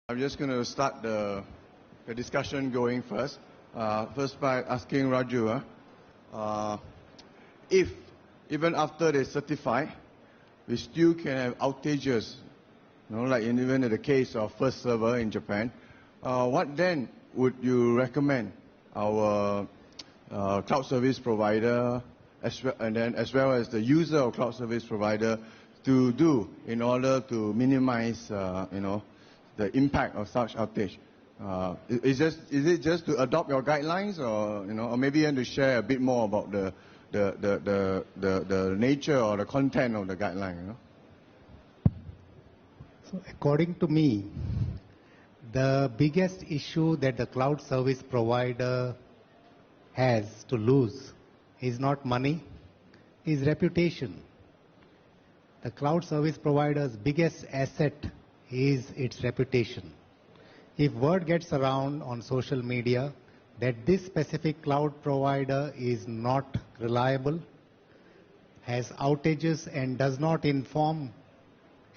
I'm just going to start the discussion going first. First by asking Raju, if even after they certify, we still can have outages, like even in the case of first server in Japan, what then would you recommend our cloud service provider as well as the user of cloud service provider to do in order to minimize, the impact of such outage? Is it just to adopt your guidelines, or maybe you want to share a bit more about the nature or the content of the guideline? So according to me, the biggest issue that the cloud service provider has to lose is not money, is reputation. The cloud service provider's biggest asset is its reputation. If word gets around on social media that this specific cloud provider is not reliable, has outages and does not inform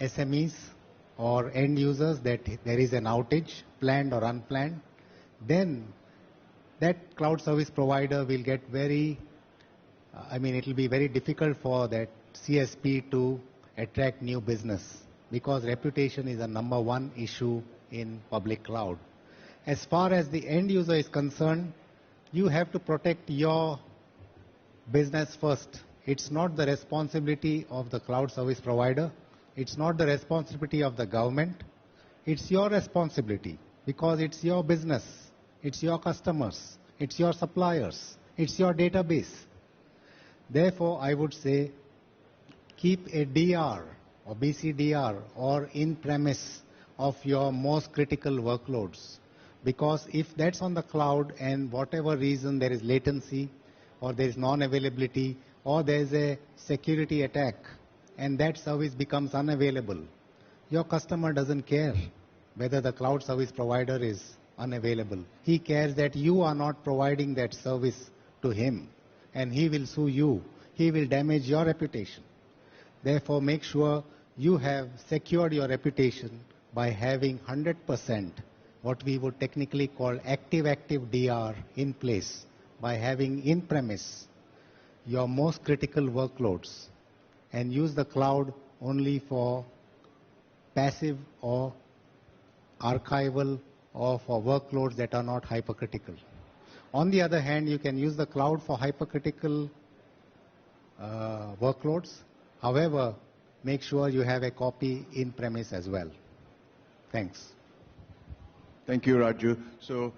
SMEs or end users that there is an outage, planned or unplanned, then that cloud service provider will get it will be very difficult for that CSP to attract new business, because reputation is a number one issue in public cloud. As far as the end user is concerned, you have to protect your business first. It's not the responsibility of the cloud service provider. It's not the responsibility of the government. It's your responsibility, because it's your business. It's your customers. It's your suppliers. It's your database. Therefore, I would say keep a DR or BCDR or in-premise of your most critical workloads. Because if that's on the cloud and whatever reason there is latency or there is non-availability or there is a security attack and that service becomes unavailable, your customer doesn't care whether the cloud service provider is unavailable. He cares that you are not providing that service to him, and he will sue you. He will damage your reputation. Therefore, make sure you have secured your reputation by having 100% what we would technically call active DR in place, by having in-premise your most critical workloads, and use the cloud only for passive or archival or for workloads that are not hypercritical. On the other hand, you can use the cloud for hypercritical workloads. However, make sure you have a copy in-premise as well. Thanks. Thank you, Raju. So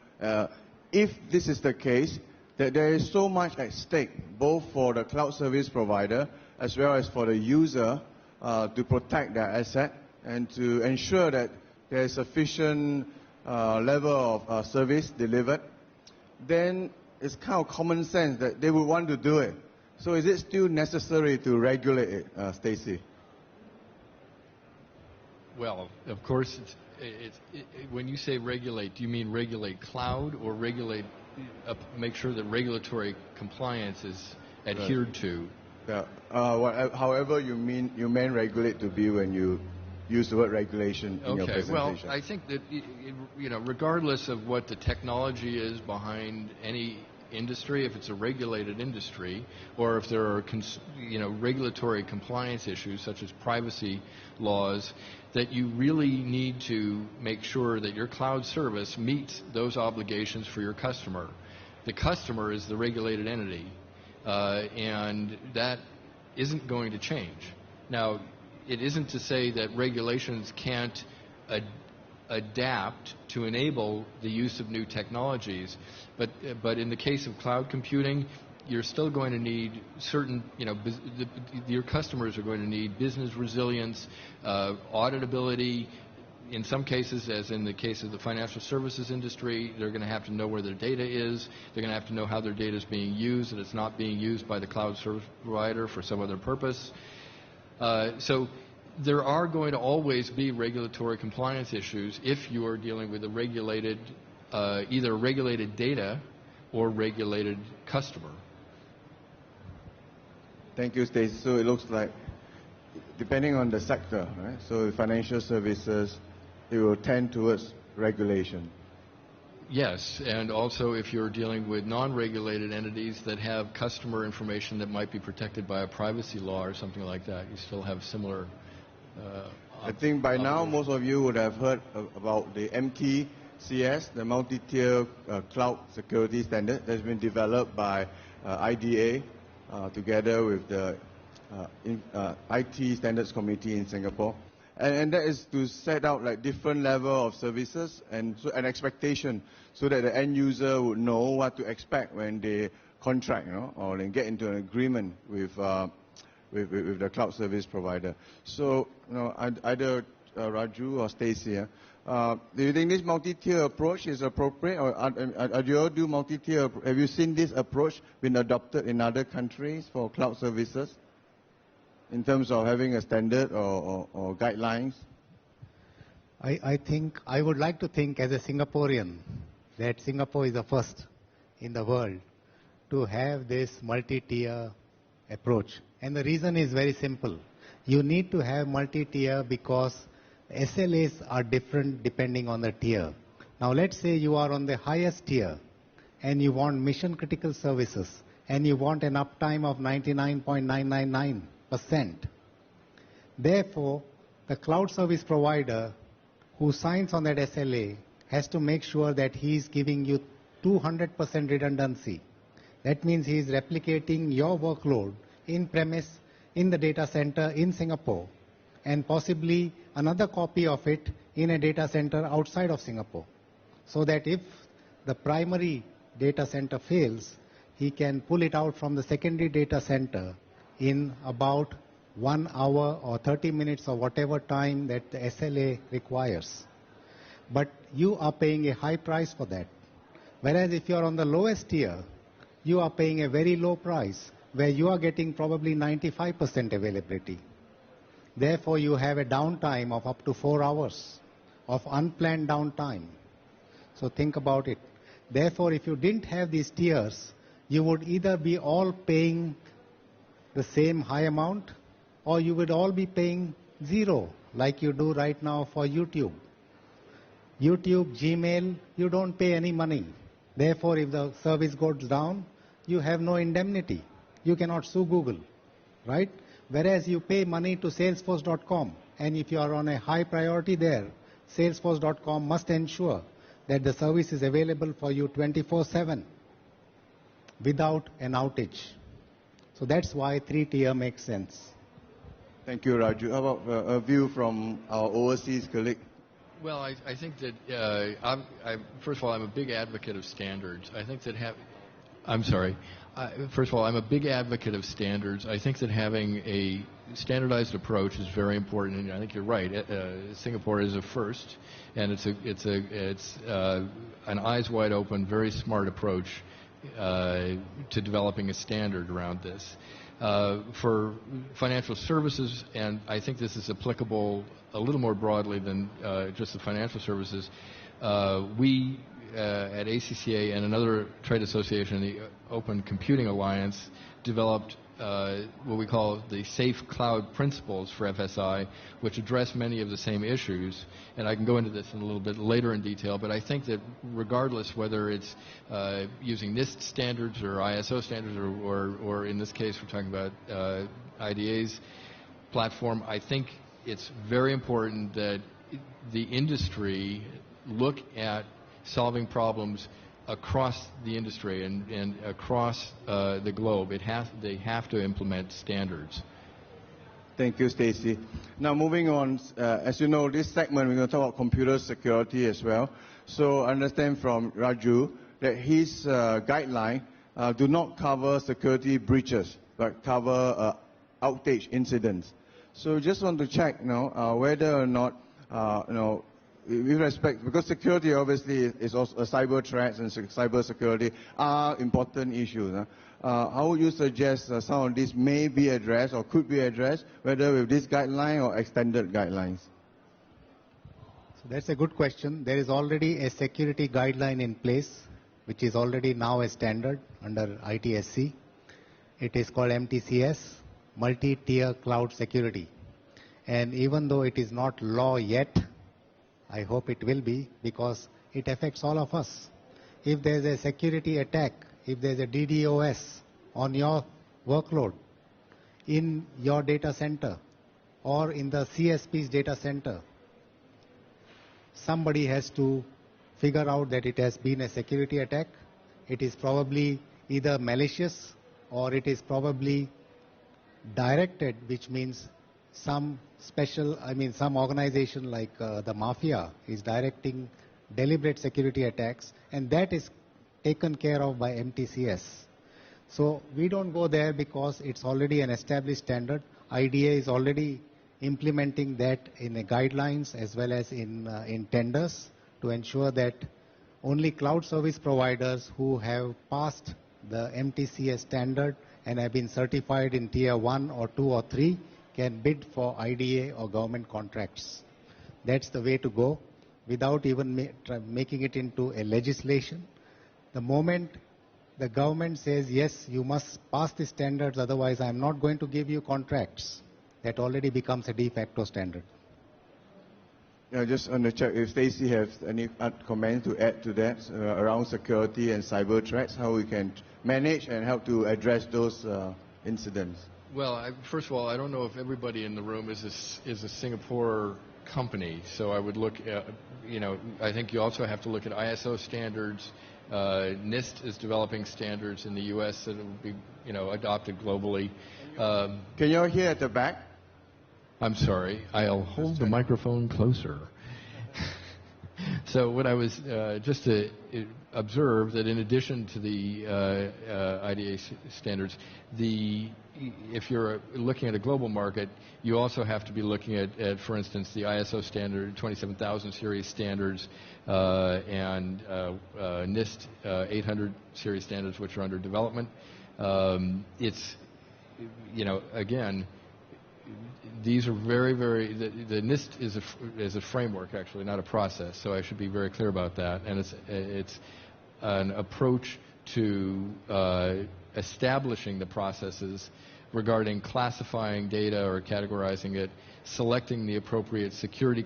if this is the case, that there is so much at stake, both for the cloud service provider as well as for the user to protect their asset and to ensure that there is sufficient level of service delivered, then it's kind of common sense that they would want to do it. So is it still necessary to regulate it, Stacy? Well, of course, when you say regulate, do you mean regulate cloud or regulate, make sure that regulatory compliance is adhered to? Yeah. However you meant regulate to be when you use the word regulation in your presentation. Well, I think that regardless of what the technology is behind any industry, if it's a regulated industry, or if there are regulatory compliance issues such as privacy laws, that you really need to make sure that your cloud service meets those obligations for your customer. The customer is the regulated entity, and that isn't going to change. Now, it isn't to say that regulations can't adapt to enable the use of new technologies, but in the case of cloud computing, you're still going to need certain, your customers are going to need business resilience, auditability. In some cases, as in the case of the financial services industry, they're going to have to know where their data is. They're going to have to know how their data is being used, and it's not being used by the cloud service provider for some other purpose. So there are going to always be regulatory compliance issues if you are dealing with a regulated, either regulated data or regulated customer. Thank you, Stacey. So it looks like, depending on the sector, right? So financial services, it will tend towards regulation. Yes, and also if you're dealing with non-regulated entities that have customer information that might be protected by a privacy law or something like that, you still have similar I think by now most of you would have heard about the MTCS, the multi-tier cloud security standard that's been developed by IDA together with the IT Standards Committee in Singapore. And that is to set out like different level of services and so an expectation so that the end user would know what to expect when they contract, or they get into an agreement with the cloud service provider. So, either Raju or Stacey, do you think this multi-tier approach is appropriate, or do you all do multi-tier? Have you seen this approach been adopted in other countries for cloud services, in terms of having a standard or guidelines? I think I would like to think as a Singaporean that Singapore is the first in the world to have this multi-tier approach. And the reason is very simple. You need to have multi-tier because SLAs are different depending on the tier. Now let's say you are on the highest tier and you want mission critical services and you want an uptime of 99.999%. Therefore, the cloud service provider who signs on that SLA has to make sure that he is giving you 200% redundancy. That means he is replicating your workload in premise, in the data center in Singapore, and possibly another copy of it in a data center outside of Singapore. So that if the primary data center fails, he can pull it out from the secondary data center in about 1 hour or 30 minutes or whatever time that the SLA requires. But you are paying a high price for that. Whereas if you are on the lowest tier, you are paying a very low price where you are getting probably 95% availability. Therefore, you have a downtime of up to 4 hours of unplanned downtime. So think about it. Therefore, if you didn't have these tiers, you would either be all paying the same high amount, or you would all be paying zero, like you do right now for YouTube. YouTube, Gmail, you don't pay any money. Therefore, if the service goes down, you have no indemnity. You cannot sue Google, right? Whereas you pay money to Salesforce.com, and if you are on a high priority there, Salesforce.com must ensure that the service is available for you 24/7 without an outage. So that's why 3-tier makes sense. Thank you, Raju. How about a view from our overseas colleague? Well, I think that, first of all, I'm a big advocate of standards. I think that first of all, I'm a big advocate of standards. I think that having a standardized approach is very important, and I think you're right. Singapore is a first, and it's an eyes wide open, very smart approach to developing a standard around this. For financial services, and I think this is applicable a little more broadly than just the financial services, we at ACCA and another trade association, the Open Computing Alliance, developed what we call the Safe Cloud Principles for FSI, which address many of the same issues. And I can go into this in a little bit later in detail, but I think that regardless whether it's using NIST standards or ISO standards or in this case we're talking about IDA's platform, I think it's very important that the industry look at solving problems across the industry and across the globe. They have to implement standards. Thank you, Stacey. Now, moving on, as you know, this segment we're going to talk about computer security as well. So I understand from Raju that his guideline do not cover security breaches, but cover outage incidents. So just want to check, whether or not, with respect, because security obviously is also cyber threats and cyber security are important issues. How would you suggest some of these may be addressed or could be addressed, whether with this guideline or extended guidelines? So that's a good question. There is already a security guideline in place, which is already now a standard under ITSC. It is called MTCS, Multi-Tier Cloud Security. And even though it is not law yet, I hope it will be, because it affects all of us. If there's a security attack, if there's a DDoS on your workload, in your data center or in the CSP's data center, somebody has to figure out that it has been a security attack. It is probably either malicious or it is probably directed, which means some organization like the mafia is directing deliberate security attacks, and that is taken care of by MTCS. So we don't go there because it's already an established standard. IDA is already implementing that in the guidelines as well as in tenders to ensure that only cloud service providers who have passed the MTCS standard and have been certified in tier 1 or 2 or 3 can bid for IDA or government contracts. That's the way to go, without even making it into a legislation. The moment the government says, yes, you must pass the standards, otherwise I'm not going to give you contracts, that already becomes a de facto standard. Yeah, just on the check if Stacey has any comments to add to that around security and cyber threats, how we can manage and help to address those incidents. Well, first of all, I don't know if everybody in the room is a Singapore company, so I would look at, I think you also have to look at ISO standards. NIST is developing standards in the U.S. that will be, adopted globally. Can you all hear at the back? I'm sorry. I'll hold the microphone closer. So what I was just to observe that in addition to the IDA standards, if you're looking at a global market, you also have to be looking at, for instance, the ISO standard 27000 series standards and NIST 800 series standards, which are under development. It's, again, these are very, very. The NIST is a framework, actually, not a process. So I should be very clear about that. And it's an approach to establishing the processes regarding classifying data or categorizing it, selecting the appropriate security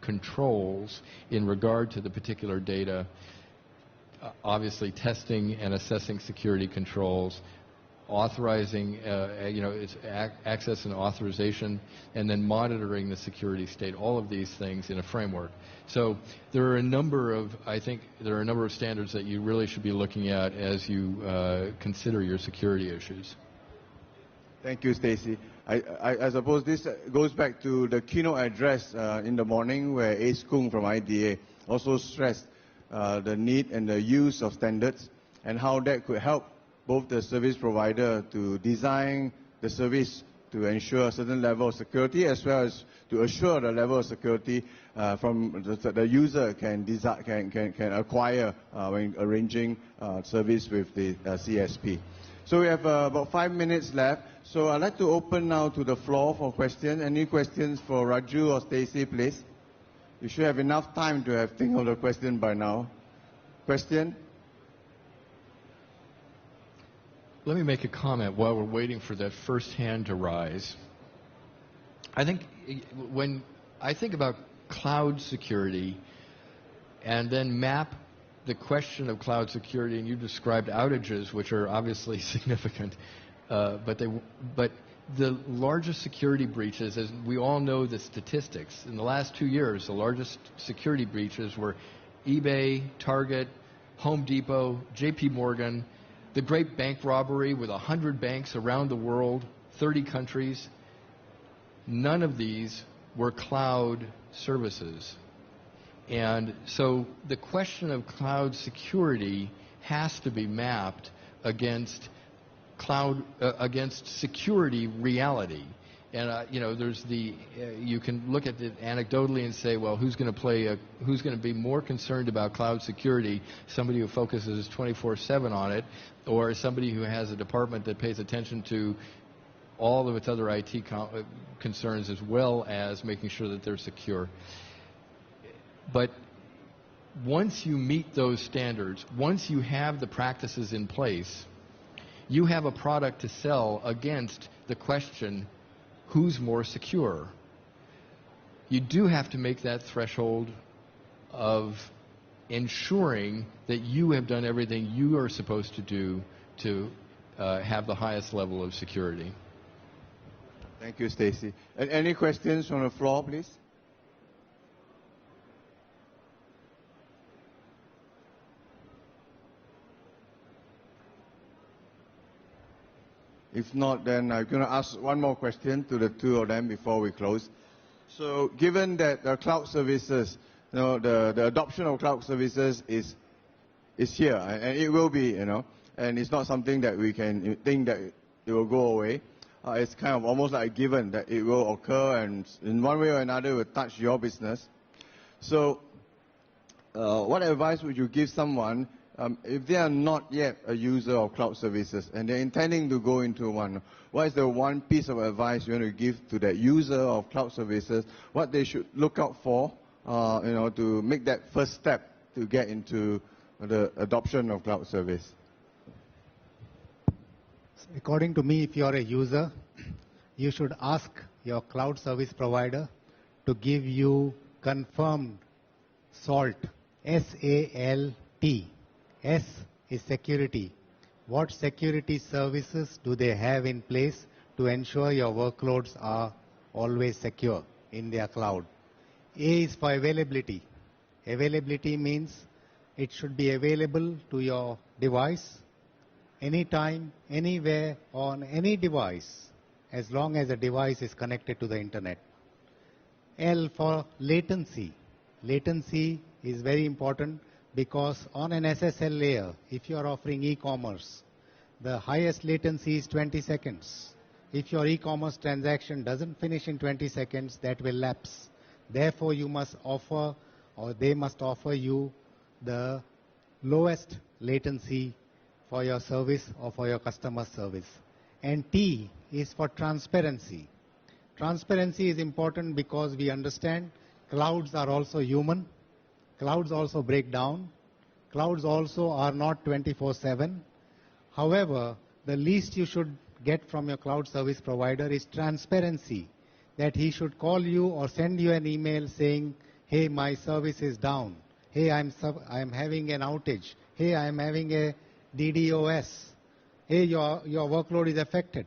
controls in regard to the particular data, obviously testing and assessing security controls, authorizing, it's access and authorization, and then monitoring the security state, all of these things in a framework. So there are a number of standards that you really should be looking at as you consider your security issues. Thank you, Stacey. I suppose this goes back to the keynote address in the morning where Ace Kung from IDA also stressed the need and the use of standards and how that could help both the service provider to design the service to ensure a certain level of security, as well as to assure the level of security from the user can acquire when arranging service with the CSP. So we have about 5 minutes left. So I'd like to open now to the floor for questions. Any questions for Raju or Stacey, please? You should have enough time to have think of the question by now. Question? Let me make a comment while we're waiting for that first hand to rise. I think when I think about cloud security and then map the question of cloud security, and you described outages, which are obviously significant, but the largest security breaches, as we all know the statistics, in the last 2 years, the largest security breaches were eBay, Target, Home Depot, JP Morgan, the great bank robbery with 100 banks around the world, 30 countries. None of these were cloud services. And so the question of cloud security has to be mapped against against security reality. And there's you can look at it anecdotally and say, well, who's going to be more concerned about cloud security? Somebody who focuses 24/7 on it, or somebody who has a department that pays attention to all of its other IT concerns, as well as making sure that they're secure. But once you meet those standards, once you have the practices in place, you have a product to sell against the question, who's more secure? you do have to make that threshold of ensuring that you have done everything you are supposed to do to have the highest level of security. Thank you, Stacy. Any questions from the floor, please? If not, then I'm going to ask one more question to the two of them before we close. So, given that cloud services, the adoption of cloud services is here, and it will be, and it's not something that we can think that it will go away. It's kind of almost like a given that it will occur, and in one way or another, it will touch your business. So, what advice would you give someone if they are not yet a user of cloud services and they're intending to go into one? What is the one piece of advice you want to give to that user of cloud services? What they should look out for, to make that first step to get into the adoption of cloud service? According to me, if you are a user, you should ask your cloud service provider to give you confirmed SALT, S-A-L-T. S is security. What security services do they have in place to ensure your workloads are always secure in their cloud? A is for availability. Availability means it should be available to your device anytime, anywhere, on any device, as long as the device is connected to the internet. L for latency. Latency is very important because on an SSL layer, if you are offering e-commerce, the highest latency is 20 seconds. If your e-commerce transaction doesn't finish in 20 seconds, that will lapse. Therefore, you must offer, or they must offer you, the lowest latency for your service or for your customer service. And T is for transparency. Transparency is important because we understand clouds are also human. Clouds also break down. Clouds also are not 24/7. However, the least you should get from your cloud service provider is transparency, that he should call you or send you an email saying, hey, my service is down. Hey, I'm having an outage. Hey, I'm having a DDoS. Hey, your workload is affected.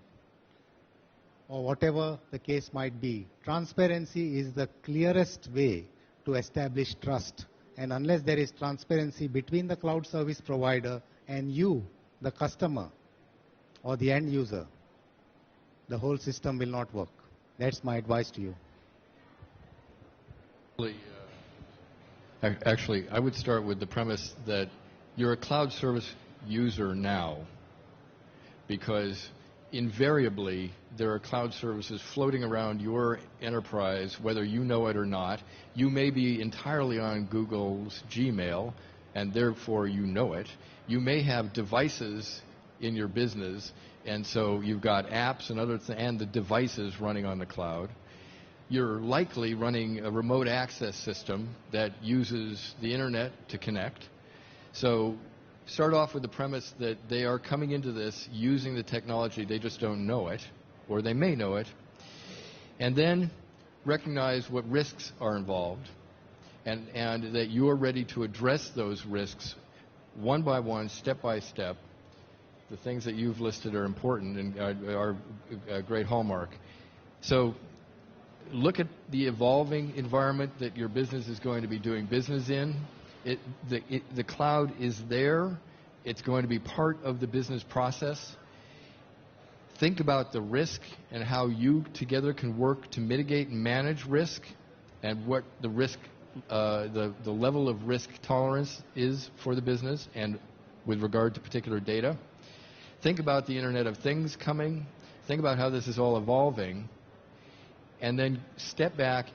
Or whatever the case might be. Transparency is the clearest way to establish trust. And unless there is transparency between the cloud service provider and you, the customer or the end user, the whole system will not work. That's my advice to you. Actually, I would start with the premise that you're a cloud service user now, because invariably there are cloud services floating around your enterprise, whether you know it or not. You may be entirely on Google's Gmail, and therefore you know it. You may have devices in your business, and so you've got apps and and the devices running on the cloud. You're likely running a remote access system that uses the internet to connect. So start off with the premise that they are coming into this using the technology, they just don't know it, or they may know it. And then recognize what risks are involved, and that you are ready to address those risks one by one, step by step. The things that you've listed are important and are a great hallmark. So look at the evolving environment that your business is going to be doing business in. The cloud is there. It's going to be part of the business process. Think about the risk and how you together can work to mitigate and manage risk, and what the risk, the level of risk tolerance is for the business and with regard to particular data. Think about the Internet of Things coming. Think about how this is all evolving, and then step back,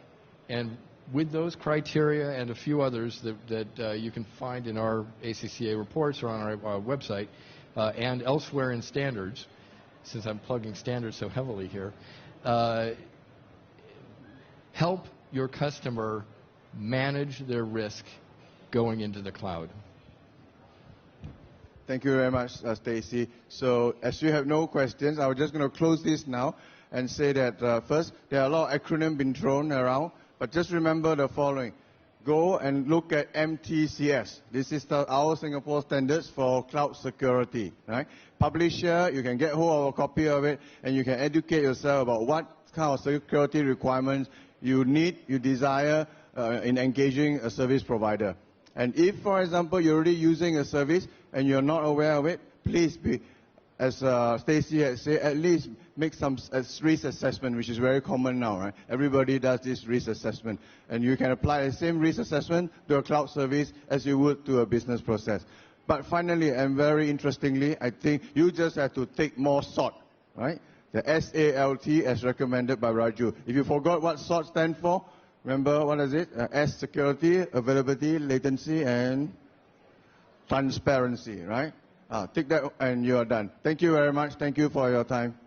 and with those criteria and a few others that you can find in our ACCA reports or on our website and elsewhere in standards, since I'm plugging standards so heavily here, help your customer manage their risk going into the cloud. Thank you very much, Stacy. So as you have no questions, I'm just going to close this now and say that first, there are a lot of acronyms being thrown around. But just remember the following. Go and look at MTCS. This is our Singapore standards for cloud security. Right? Publisher, you can get hold of a copy of it, and you can educate yourself about what kind of security requirements you need, you desire in engaging a service provider. And if, for example, you're already using a service and you're not aware of it, please be, as Stacy had said, at least make some risk assessment, which is very common now, right? Everybody does this risk assessment. And you can apply the same risk assessment to a cloud service as you would to a business process. But finally, and very interestingly, I think you just have to take more SALT, right? The SALT as recommended by Raju. If you forgot what SALT stands for, remember what is it? S, security, availability, latency, and transparency, right? Take that and you are done. Thank you very much. Thank you for your time.